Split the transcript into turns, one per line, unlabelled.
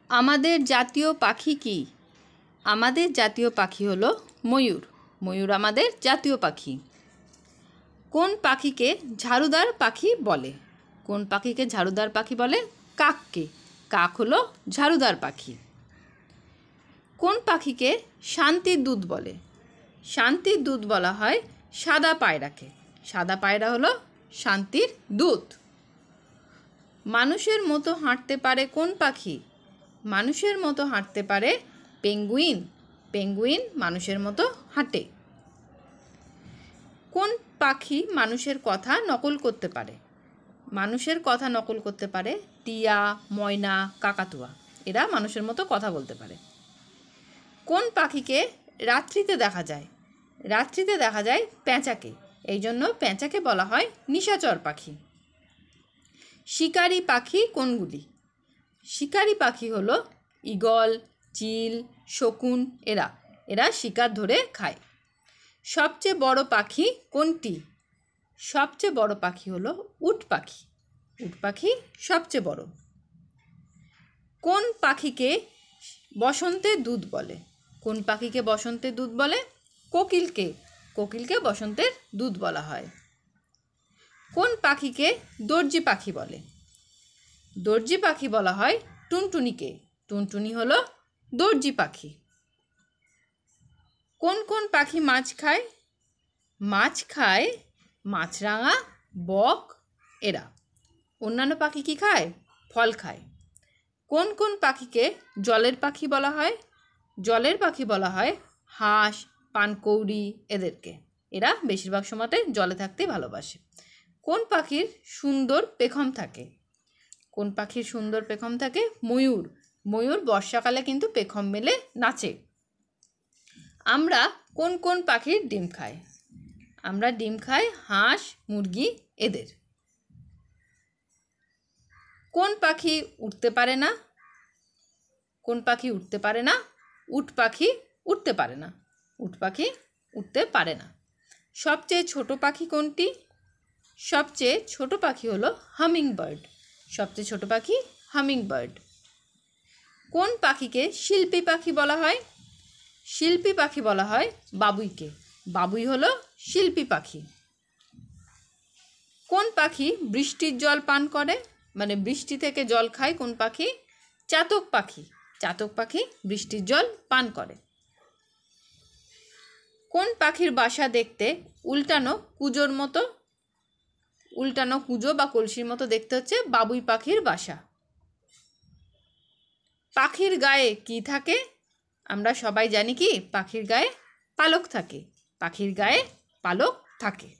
আমাদের জাতীয় পাখি কি? আমাদের জাতীয় পাখি হলো ময়ূর। ময়ূর আমাদের জাতীয় পাখি। কোন পাখিকে ঝাড়ুদার পাখি বলে? কোন পাখিকে ঝাড়ুদার পাখি বলে? কাককে। কাক হলো ঝাড়ুদার পাখি। কোন পাখিকে শান্তির দূত বলে? শান্তির দূত বলা হয় সাদা পায়রাকে। সাদা পায়রা হলো শান্তির দূত। মানুষের মতো হাঁটতে পারে কোন পাখি? মানুষের মতো হাঁটতে পারে পেঙ্গুইন। পেঙ্গুইন মানুষের মতো হাঁটে। কোন পাখি মানুষের কথা নকল করতে পারে? মানুষের কথা নকল করতে পারে টিয়া, ময়না, কাকাতুয়া। এরা মানুষের মতো কথা বলতে পারে। কোন পাখিকে রাত্রিতে দেখা যায়? রাত্রিতে দেখা যায় পেঁচাকে। এই জন্য পেঁচাকে বলা হয় নিশাচর পাখি। শিকারী পাখি কোনগুলি? শিকারী পাখি হলো ঈগল, চিল, শকুন। এরা শিকার ধরে খায়। সবচেয়ে বড় পাখি কোনটি? সবচেয়ে বড় পাখি হলো উট পাখি। উট পাখি সবচেয়ে বড়। কোন পাখিকে বসন্তের দূত বলে? কোন পাখিকে বসন্তের দূত বলে? কোকিলকে। কোকিলকে বসন্তের দূত বলা হয়। কোন পাখিকে দর্জি পাখি বলে? দর্জি পাখি বলা হয় টুনটুনিকে। টুনটুনি হলো দর্জি পাখি। কোন কোন পাখি মাছ খায়? মাছ খায় মাছরাঙা, বক। এরা। অন্যান্য পাখি কি খায়? ফল খায়। কোন কোন পাখিকে জলের পাখি বলা হয়? জলের পাখি বলা হয় হাঁস, পানকৌড়ি এদেরকে। এরা বেশিরভাগ সময়তে জলে থাকতে ভালোবাসে। কোন পাখির সুন্দর পেখম থাকে? কোন পাখির সুন্দর পেখম থাকে? ময়ূর। ময়ূর বর্ষাকালে কিন্তু পেখম মেলে নাচে। আমরা কোন কোন পাখির ডিম খাই? আমরা ডিম খাই হাঁস, মুরগি এদের। কোন পাখি উঠতে পারে না? কোন পাখি উঠতে পারে না? উট পাখি উঠতে পারে না। উট পাখি উঠতে পারে না। সবচেয়ে ছোট পাখি কোনটি? সবচেয়ে ছোট পাখি হলো হামিং বার্ড। সবচেয়ে ছোট পাখি হামিং বার্ড। কোন পাখিকে শিল্পী পাখি বলা হয়? শিল্পী পাখি বলা হয় বাবুইকে। বাবুই হলো শিল্পী পাখি। কোন পাখি বৃষ্টির জল পান করে? মানে বৃষ্টি থেকে জল খায় কোন পাখি? চাতক পাখি। চাতক পাখি বৃষ্টির জল পান করে। কোন পাখির বাসা দেখতে উল্টানো কুজোর মতো? উল্টানো কুজো বা কলসির মতো দেখতে হচ্ছে বাবুই পাখির বাসা। পাখির গায়ে কি থাকে? আমরা সবাই জানি কি পাখির গায়ে পালক থাকে। পাখির গায়ে পালক থাকে।